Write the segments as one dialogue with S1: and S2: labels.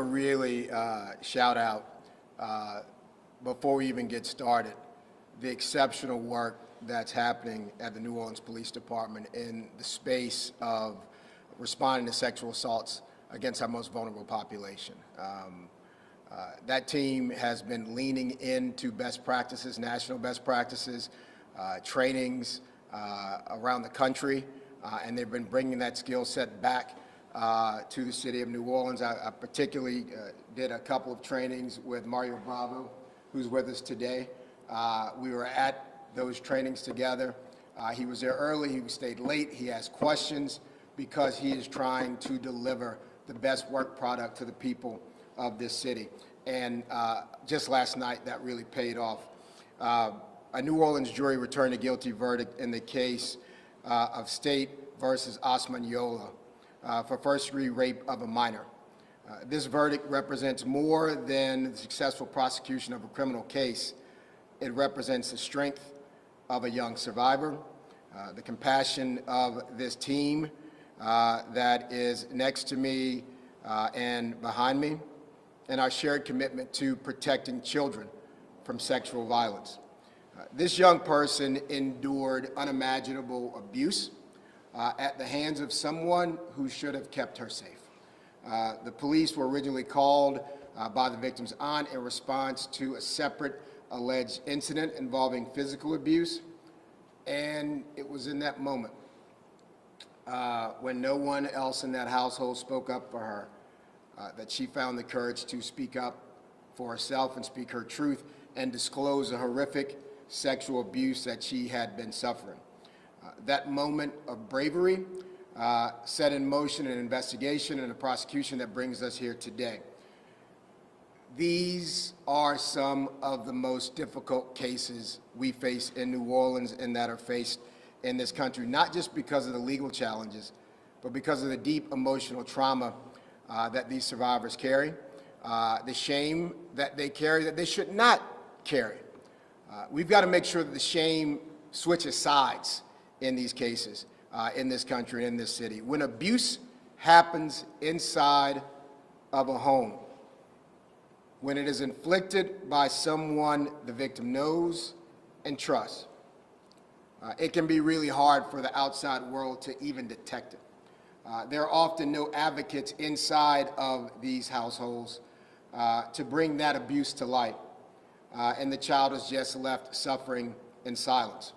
S1: really shout out, before we even get started, the exceptional work that's happening at the New Orleans Police Department in the space of responding to sexual assaults against our most vulnerable population. That team has been leaning into best practices, national best practices, trainings around the country, and they've been bringing that skill set back to the city of New Orleans. I particularly did a couple of trainings with Mario Bravo, who's with us today. We were at those trainings together. He was there early, he stayed late, he asked questions because he is trying to deliver the best work product to the people of this city. And just last night, that really paid off. A New Orleans jury returned a guilty verdict in the case of State versus Osmaniola for first-degree rape of a minor. This verdict represents more than the successful prosecution of a criminal case. It represents the strength of a young survivor, the compassion of this team that is next to me and behind me, and our shared commitment to protecting children from sexual violence. This young person endured unimaginable abuse at the hands of someone who should have kept her safe. The police were originally called by the victim's aunt in response to a separate alleged incident involving physical abuse, and it was in that moment when no one else in that household spoke up for her that she found the courage to speak up for herself and speak her truth and disclose the horrific sexual abuse that she had been suffering. That moment of bravery set in motion an investigation and a prosecution that brings us here today. These are some of the most difficult cases we face in New Orleans and that are faced in this country, not just because of the legal challenges, but because of the deep emotional trauma that these survivors carry, the shame that they carry that they should not carry. We've got to make sure that the shame switches sides in these cases, in this country, in this city. When abuse happens inside of a home, when it is inflicted by someone the victim knows and trusts, it can be really hard for the outside world to even detect it. There are often no advocates inside of these households to bring that abuse to light, and the child is just left suffering in silence.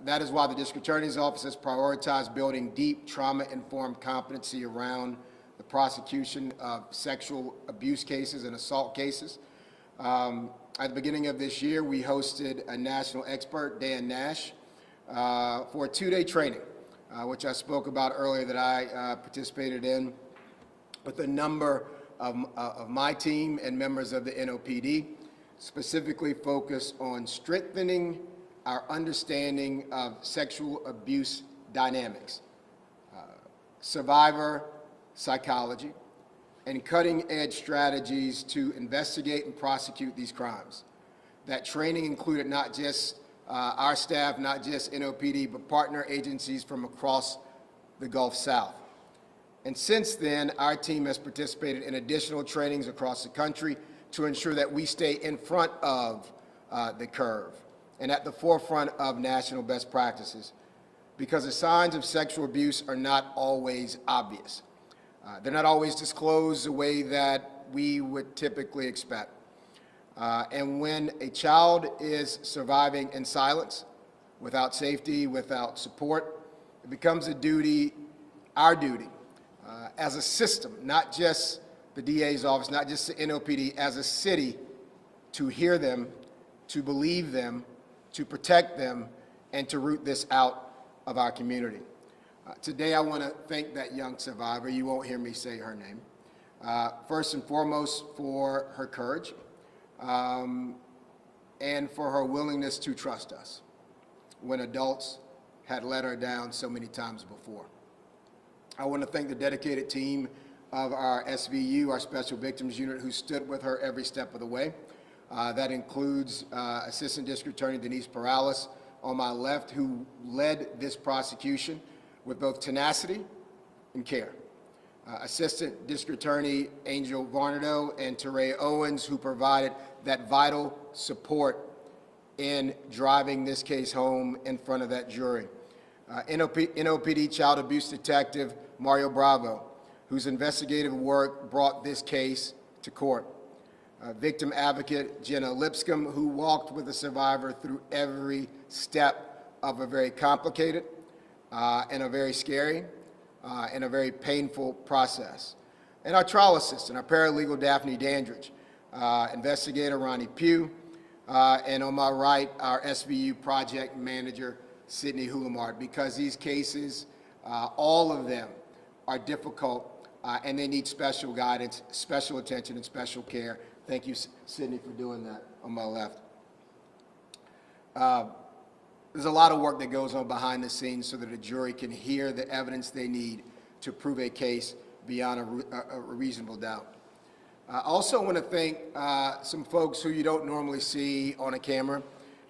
S1: That is why the District Attorney's Office has prioritized building deep trauma-informed competency around the prosecution of sexual abuse cases and assault cases. At the beginning of this year, we hosted a national expert, Dan Nash, for a two-day training, which I spoke about earlier that I participated in with a number of my team and members of the NOPD, specifically focused on strengthening our understanding of sexual abuse dynamics, survivor psychology, and cutting-edge strategies to investigate and prosecute these crimes. That training included not just our staff, not just NOPD, but partner agencies from across the Gulf South. And since then, our team has participated in additional trainings across the country to ensure that we stay in front of the curve and at the forefront of national best practices, because the signs of sexual abuse are not always obvious. They're not always disclosed the way that we would typically expect. And when a child is surviving in silence, without safety, without support, it becomes a duty, our duty, as a system, not just the DA's office, not just the NOPD, as a city, to hear them, to believe them, to protect them, and to root this out of our community. Today, I want to thank that young survivor. You won't hear me say her name. First and foremost, for her courage and for her willingness to trust us when adults had let her down so many times before. I want to thank the dedicated team of our SVU, our Special Victims Unit, who stood with her every step of the way. That includes Assistant District Attorney Denise Perales on my left, who led this prosecution with both tenacity and care. Assistant District Attorney Angel Varnado and Teray Owens, who provided that vital support in driving this case home in front of that jury. NOPD Child Abuse Detective Mario Bravo, whose investigative work brought this case to court. Victim advocate Jenna Lipscomb, who walked with the survivor through every step of a very complicated and a very scary and a very painful process. And our trial assistant, our paralegal Daphne Dandridge, investigator Ronnie Pugh, and on my right, our SVU project manager, Sydney Hulamart, because these cases, all of them are difficult and they need special guidance, special attention, and special care. Thank you, Sydney, for doing that on my left. There's a lot of work that goes on behind the scenes so that a jury can hear the evidence they need to prove a case beyond a reasonable doubt. I also want to thank some folks who you don't normally see on a camera,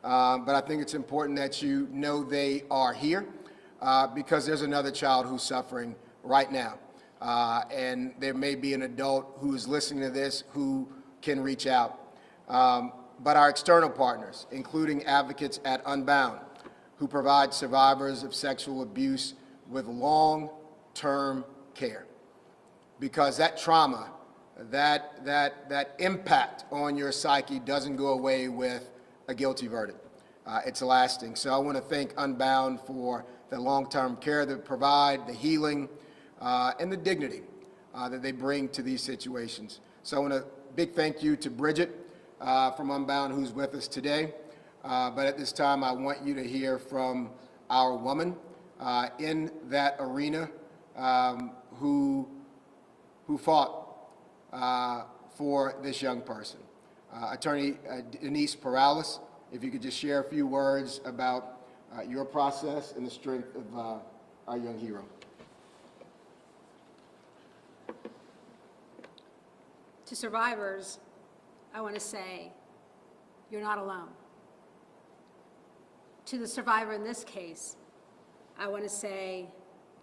S1: but I think it's important that you know they are here because there's another child who's suffering right now. And there may be an adult who is listening to this who can reach out. But our external partners, including advocates at Unbound, who provide survivors of sexual abuse with long-term care. Because that trauma, that impact on your psyche doesn't go away with a guilty verdict. It's lasting. So I want to thank Unbound for the long-term care they provide, the healing, and the dignity that they bring to these situations. So I want to big thank you to Bridget from Unbound, who's with us today. But at this time, I want you to hear from our woman in that arena who fought for this young person. Attorney Denise Perales, if you could just share a few words about your process and the strength of our young hero.
S2: To survivors, I want to say, you're not alone. To the survivor in this case, I want to say,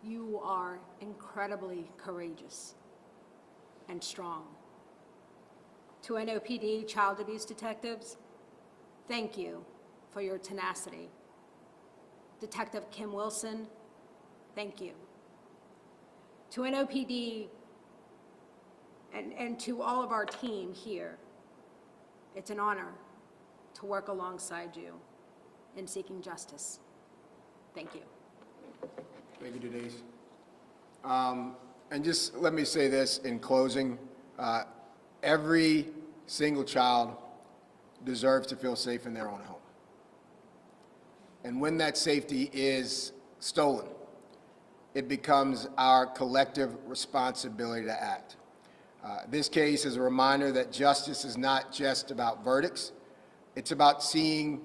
S2: you are incredibly courageous and strong. To NOPD child abuse detectives, thank you for your tenacity. Detective Kim Wilson, thank you. To NOPD and to all of our team here, it's an honor to work alongside you in seeking justice. Thank you.
S1: Thank you, Denise. And just let me say this in closing. Every single child deserves to feel safe in their own home. And when that safety is stolen, it becomes our collective responsibility to act. This case is a reminder that justice is not just about verdicts. It's about seeing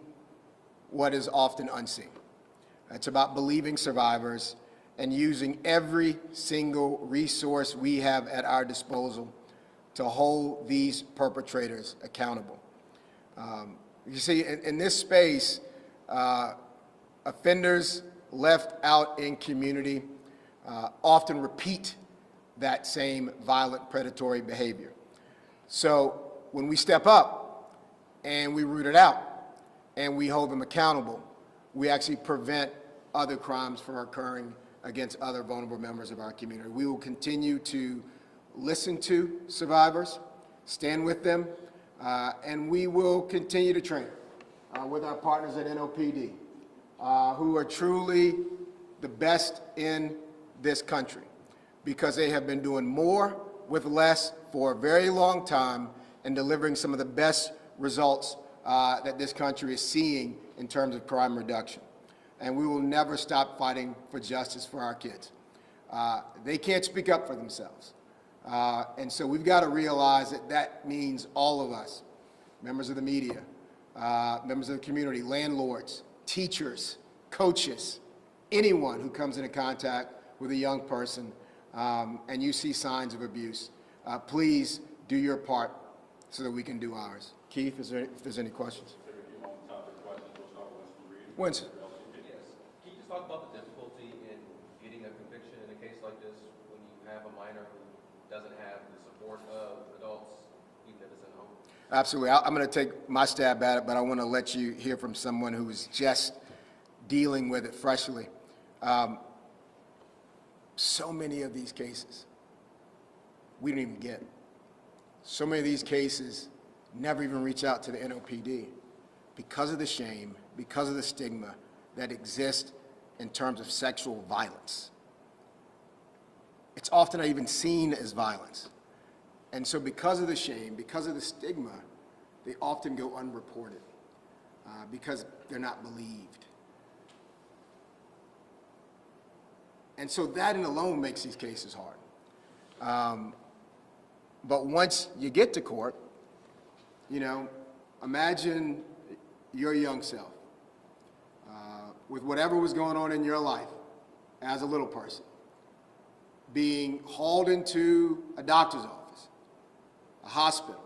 S1: what is often unseen. It's about believing survivors and using every single resource we have at our disposal to hold these perpetrators accountable. You see, in this space, offenders left out in community often repeat that same violent predatory behavior. So when we step up and we root it out and we hold them accountable, we actually prevent other crimes from occurring against other vulnerable members of our community. We will continue to listen to survivors, stand with them, and we will continue to train with our partners at NOPD, who are truly the best in this country, because they have been doing more with less for a very long time and delivering some of the best results that this country is seeing in terms of crime reduction. And we will never stop fighting for justice for our kids. They can't speak up for themselves. And so we've got to realize that that means all of us, members of the media, members of the community, landlords, teachers, coaches, anyone who comes into contact with a young person and you see signs of abuse, please do your part so that we can do ours. Keith, if there's any questions. Winston.
S3: Yes. Can you just talk about the difficulty in getting a conviction in a case like this when you have a minor who doesn't have the support of adults, even if it's at home?
S1: Absolutely. I'm going to take my stab at it, but I want to let you hear from someone who's just dealing with it freshly. So many of these cases we don't even get. So many of these cases never even reach out to the NOPD because of the shame, because of the stigma that exists in terms of sexual violence. It's often not even seen as violence. And so because of the shame, because of the stigma, they often go unreported because they're not believed. And so that in alone makes these cases hard. But once you get to court, you know, imagine your young self with whatever was going on in your life as a little person, being hauled into a doctor's office, a hospital,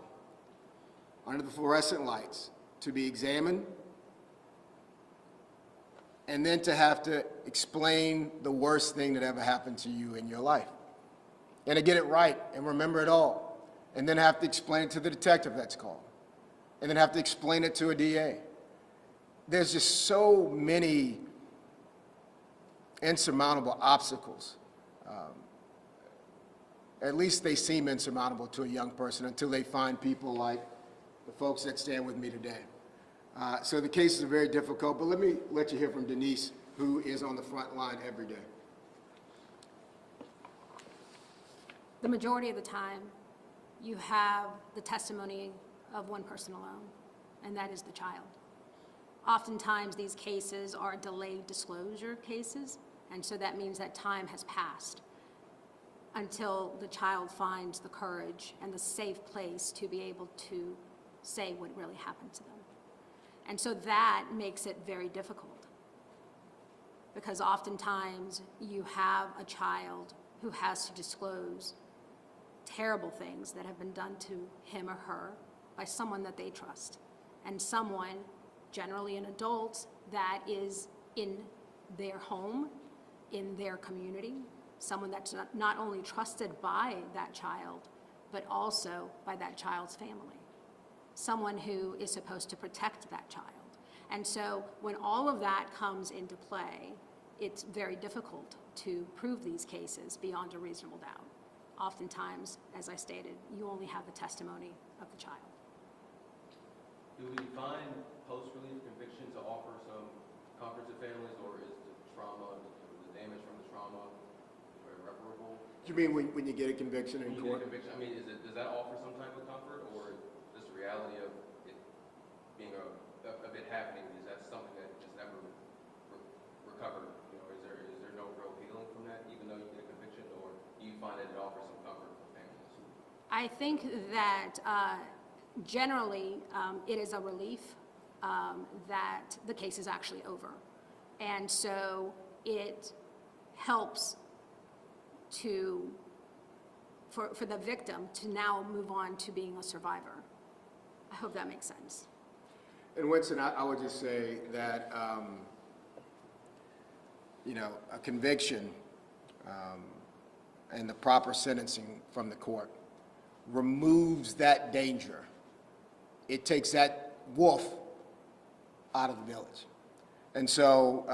S1: under the fluorescent lights, to be examined, and then to have to explain the worst thing that ever happened to you in your life, and to get it right and remember it all, and then have to explain it to the detective that's called, and then have to explain it to a DA. There's just so many insurmountable obstacles. At least they seem insurmountable to a young person until they find people like the folks that stand with me today. So the cases are very difficult, but let you hear from Denise, who is on the front line every day.
S2: The majority of the time, you have the testimony of one person alone, and that is the child. Oftentimes, these cases are delayed disclosure cases, and so that means that time has passed until the child finds the courage and the safe place to be able to say what really happened to them. And so that makes it very difficult, because oftentimes you have a child who has to disclose terrible things that have been done to him or her by someone that they trust, and someone, generally an adult, that is in their home, in their community, someone that's not only trusted by that child, but also by that child's family, someone who is supposed to protect that child. And so when all of that comes into play, it's very difficult to prove these cases beyond a reasonable doubt. Oftentimes, as I stated, you only have the testimony of the child.
S3: Do we find post-release conviction to offer some comfort to families, or is the trauma, the damage from the trauma irreparable?
S1: You mean when you get a conviction in court?
S3: I mean, does that offer some type of comfort, or just the reality of it being a bit happening? Is that something that just never recovered? You know, is there no real healing from that, even though you get a conviction, or do you find that it offers some comfort for families?
S2: I think that generally it is a relief that the case is actually over. And so it helps for the victim to now move on to being a survivor. I hope that makes sense.
S1: And Winston, I would just say that, you know, a conviction and the proper sentencing from the court removes that danger. It takes that wolf out of the village. And so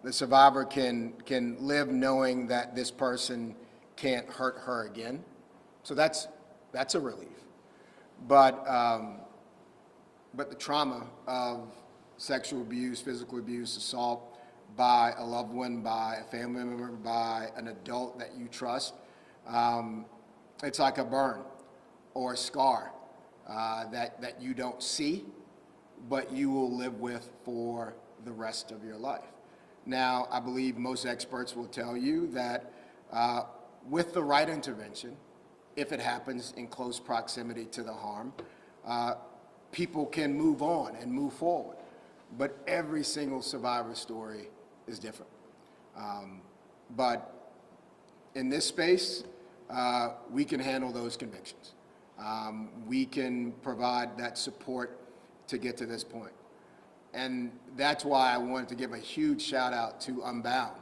S1: the survivor can live knowing that this person can't hurt her again. So that's a relief. But the trauma of sexual abuse, physical abuse, assault by a loved one, by a family member, by an adult that you trust, it's like a burn or a scar that you don't see, but you will live with for the rest of your life. Now, I believe most experts will tell you that with the right intervention, if it happens in close proximity to the harm, people can move on and move forward. But every single survivor story is different. But in this space, we can handle those convictions. We can provide that support to get to this point. And that's why I wanted to give a huge shout out to Unbound,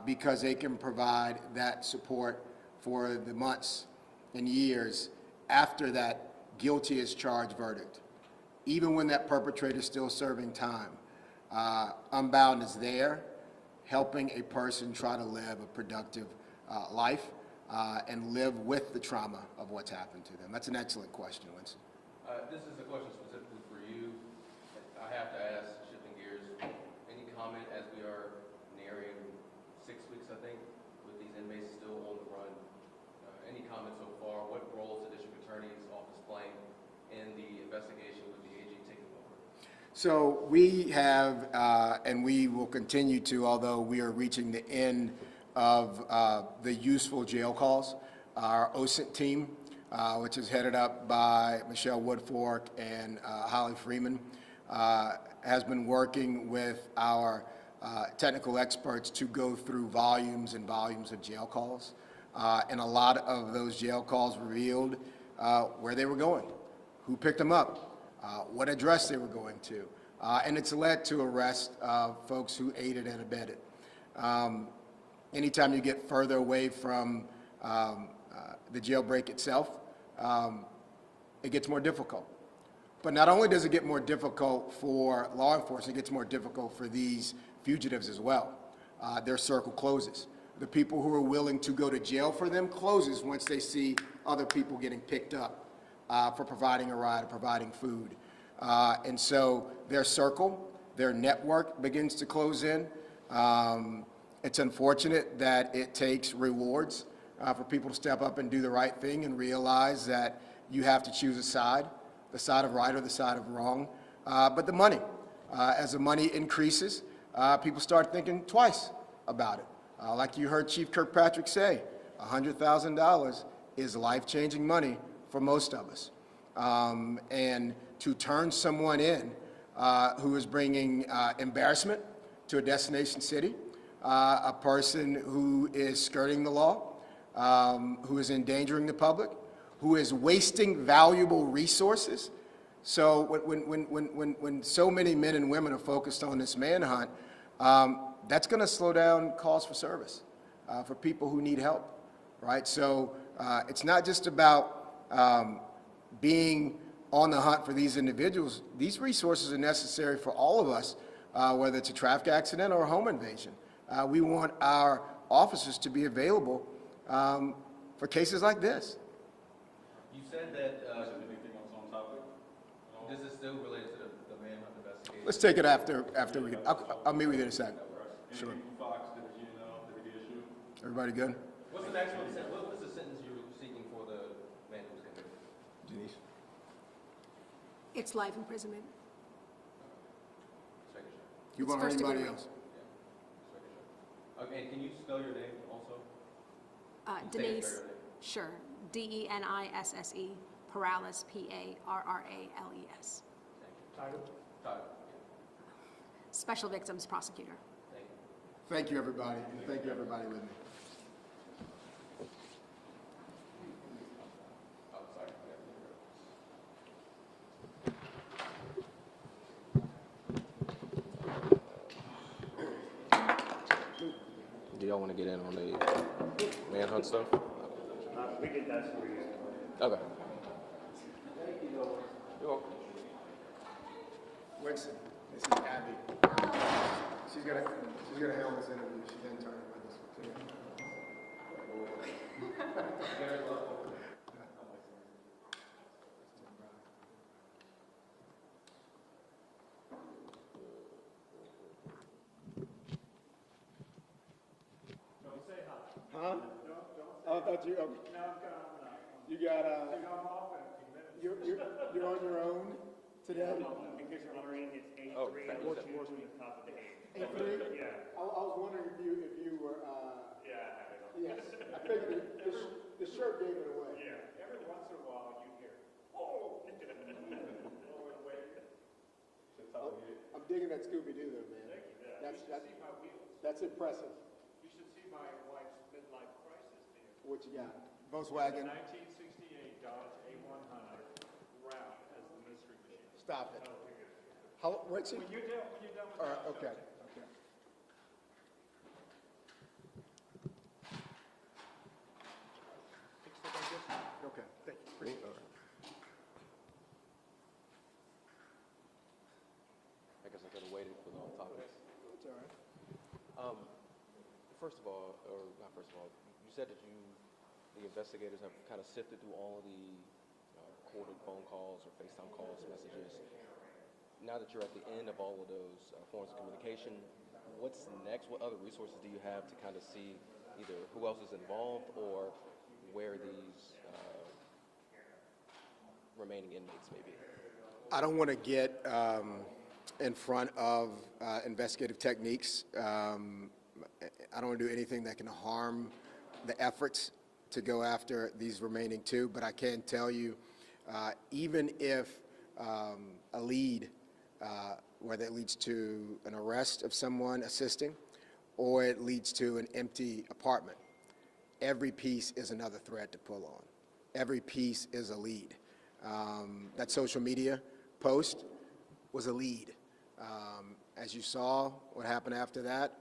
S1: because they can provide that support for the months and years after that guilty as charged verdict. Even when that perpetrator is still serving time, Unbound is there, helping a person try to live a productive life and live with the trauma of what's happened to them. That's an excellent question, Winston.
S3: This is a question specifically for you. I have to ask, shifting gears, any comment as we are nearing 6 weeks, I think, with these inmates still on the run? Any comments so far? What role is the district attorney's office playing in the investigation with the AG taking over?
S1: So we have, and we will continue to, although we are reaching the end of the useful jail calls, our OSINT team, which is headed up by Michelle Woodfork and Holly Freeman, has been working with our technical experts to go through volumes and volumes of jail calls. And a lot of those jail calls revealed where they were going, who picked them up, what address they were going to. And it's led to arrest of folks who aided and abetted. Anytime you get further away from the jailbreak itself, it gets more difficult. But not only does it get more difficult for law enforcement, it gets more difficult for these fugitives as well. Their circle closes. The people who are willing to go to jail for them closes once they see other people getting picked up for providing a ride or providing food. And so their circle, their network begins to close in. It's unfortunate that it takes rewards for people to step up and do the right thing and realize that you have to choose a side, the side of right or the side of wrong. But the money, as the money increases, people start thinking twice about it. Like you heard Chief Kirkpatrick say, $100,000 is life-changing money for most of us. And to turn someone in who is bringing embarrassment to a destination city, a person who is skirting the law, who is endangering the public, who is wasting valuable resources. So when so many men and women are focused on this manhunt, that's going to slow down calls for service for people who need help, right? So it's not just about being on the hunt for these individuals. These resources are necessary for all of us, whether it's a traffic accident or a home invasion. We want our officers to be available for cases like this.
S3: You said that anything else on topic? This is still related to the manhunt investigation.
S1: Let's take it after we get, I'll meet with you in a second. Sure.
S4: Fox, did you know, did he issue?
S1: Everybody good?
S3: What's the maximum sentence? What was the sentence you were seeking for the man who was convicted?
S1: Denise?
S2: It's life imprisonment.
S3: Just making sure.
S1: You want to hurt
S2: First
S1: anybody
S2: degree.
S1: else?
S3: Yeah, just making sure. Okay, can you spell your name also?
S2: Denise,
S3: Say it,
S2: sure, D-E-N-I-S-S-E, Paralis, P-A-R-R-A-L-E-S.
S3: Title? Title.
S2: Special Victims Prosecutor.
S3: Thank you.
S1: Thank you, everybody, and thank you, everybody with me.
S3: Oh, sorry.
S5: Do y'all want to get in on the manhunt stuff?
S4: We did that for you.
S5: Okay. You're welcome.
S1: Winston, this is Abby. She's gonna handle this interview. She didn't turn it with us.
S4: Don't say hi.
S1: Huh?
S4: Don't
S1: Oh, I thought you,
S4: No, I'm
S1: you got,
S4: I'm off in a few minutes.
S1: you're on your own today?
S4: In case you're wondering, it's 8-3.
S5: Oh,
S4: I'm
S5: thank you.
S4: choosing the top of the eight.
S1: 8-3?
S4: Yeah.
S1: I was wondering if you were,
S4: Yeah, I have it on.
S1: yes, I figured the shirt gave it away.
S4: Yeah. Every once in a while, you hear, oh! Oh, and wait.
S1: I'm digging that Scooby-Doo though, man.
S4: Thank you. Yeah.
S1: That's,
S4: You should
S1: that's,
S4: see my wheels.
S1: that's impressive.
S4: You should see my wife's midlife crisis vehicle.
S1: What you got? Volkswagen?
S4: 1968 Dodge A100 route as the mystery machine.
S1: Stop it.
S4: Oh, you're good.
S1: How, what's it?
S4: When you're done with
S1: All right,
S4: that,
S1: okay, okay.
S5: First of all, or not first of all, you said that the investigators have kind of sifted through all of the recorded phone calls or FaceTime calls, messages. Now that you're at the end of all of those forms of communication, what's next? What other resources do you have to kind of see either who else is involved or where these remaining inmates may be?
S1: I don't want to get in front of investigative techniques. I don't want to do anything that can harm the efforts to go after these remaining two, but I can tell you, even if a lead, whether it leads to an arrest of someone assisting or it leads to an empty apartment, every piece is another thread to pull on. Every piece is a lead. That social media post was a lead. As you saw, what happened after that,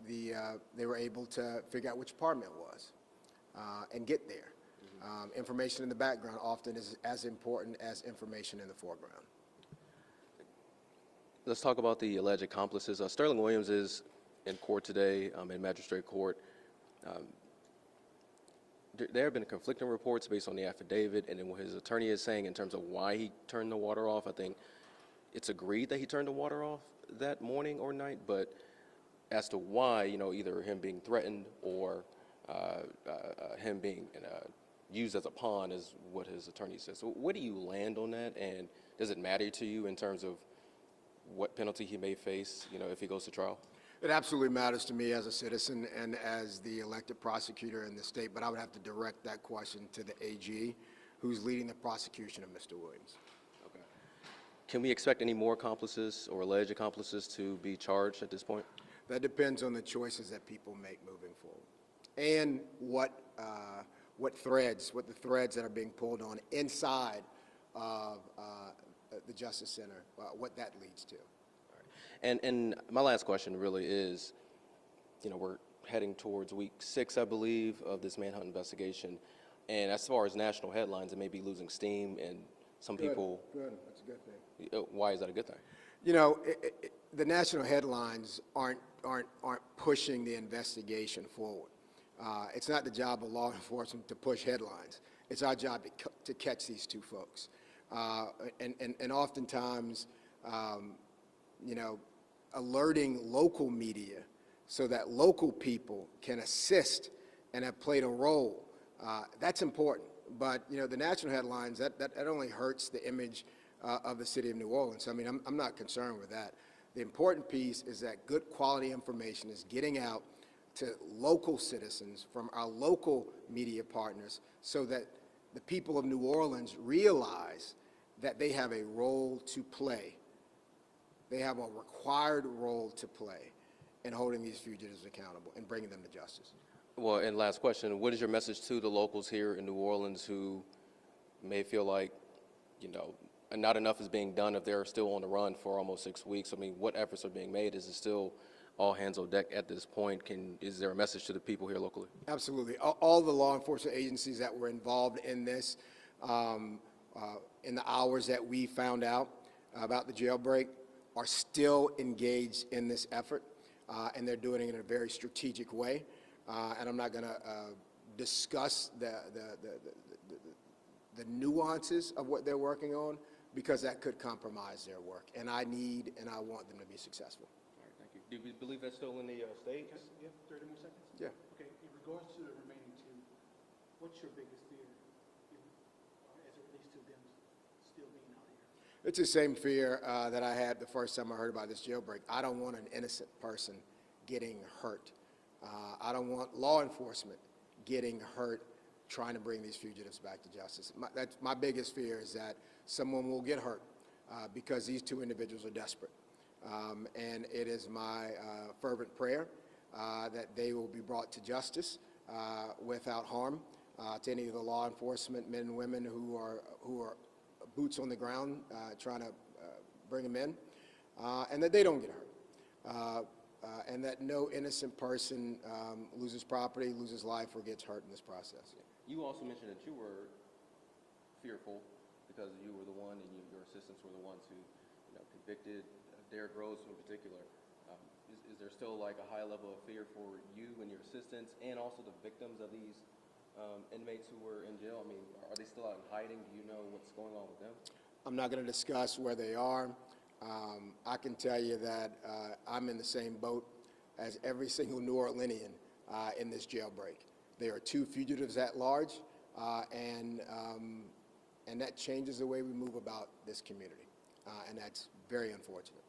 S1: they were able to figure out which apartment it was and get there. Information in the background often is as important as information in the foreground.
S5: Let's talk about the alleged accomplices. Sterling Williams is in court today, in magistrate court. There have been conflicting reports based on the affidavit and then what his attorney is saying in terms of why he turned the water off. I think it's agreed that he turned the water off that morning or night, but as to why, either him being threatened or him being used as a pawn is what his attorney says. So where do you land on that, and does it matter to you in terms of what penalty he may face, if he goes to trial?
S1: It absolutely matters to me as a citizen and as the elected prosecutor in the state, but I would have to direct that question to the AG, who's leading the prosecution of Mr. Williams.
S5: Okay. Can we expect any more accomplices or alleged accomplices to be charged at this point?
S1: That depends on the choices that people make moving forward, and what the threads that are being pulled on inside of the Justice Center, what that leads to.
S5: And my last question really is, we're heading towards week 6, I believe, of this manhunt investigation. And as far as national headlines, it may be losing steam, and some people.
S1: Good, that's a good thing.
S5: Why is that a good thing?
S1: The national headlines aren't pushing the investigation forward. It's not the job of law enforcement to push headlines. It's our job to catch these two folks. And oftentimes, alerting local media so that local people can assist and have played a role, that's important. But, the national headlines, that only hurts the image of the city of New Orleans. I mean, I'm not concerned with that. The important piece is that good quality information is getting out to local citizens from our local media partners so that the people of New Orleans realize that they have a role to play. They have a required role to play in holding these fugitives accountable and bringing them to justice.
S5: Well, and last question, what is your message to the locals here in New Orleans who may feel like, not enough is being done if they're still on the run for almost 6 weeks? I mean, what efforts are being made? Is it still all hands on deck at this point? Is there a message to the people here locally?
S1: Absolutely. All the law enforcement agencies that were involved in this, in the hours that we found out about the jailbreak, are still engaged in this effort, and they're doing it in a very strategic way. And I'm not going to discuss the nuances of what they're working on, because that could compromise their work. And I need and I want them to be successful.
S5: All right, thank you. Do you believe that's still in the state?
S4: You have 30 more seconds?
S1: Yeah.
S4: Okay, in regards to the remaining two, what's your biggest fear as it relates to them still being out here?
S1: It's the same fear that I had the first time I heard about this jailbreak. I don't want an innocent person getting hurt. I don't want law enforcement getting hurt trying to bring these fugitives back to justice. My biggest fear is that someone will get hurt because these two individuals are desperate. And it is my fervent prayer that they will be brought to justice without harm to any of the law enforcement men and women who are boots on the ground trying to bring them in, and that they don't get hurt, and that no innocent person loses property, loses life, or gets hurt in this process.
S5: You also mentioned that you were fearful because you were the one and your assistants were the ones who convicted Derrick Rose in particular. is there still like a high level of fear for you and your assistants and also the victims of these inmates who were in jail? I mean, are they still out in hiding? Do you know what's going on with them?
S1: I'm not going to discuss where they are. I can tell you that I'm in the same boat as every single New Orleanian in this jailbreak. There are 2 fugitives at large, and that changes the way we move about this community, and that's very unfortunate.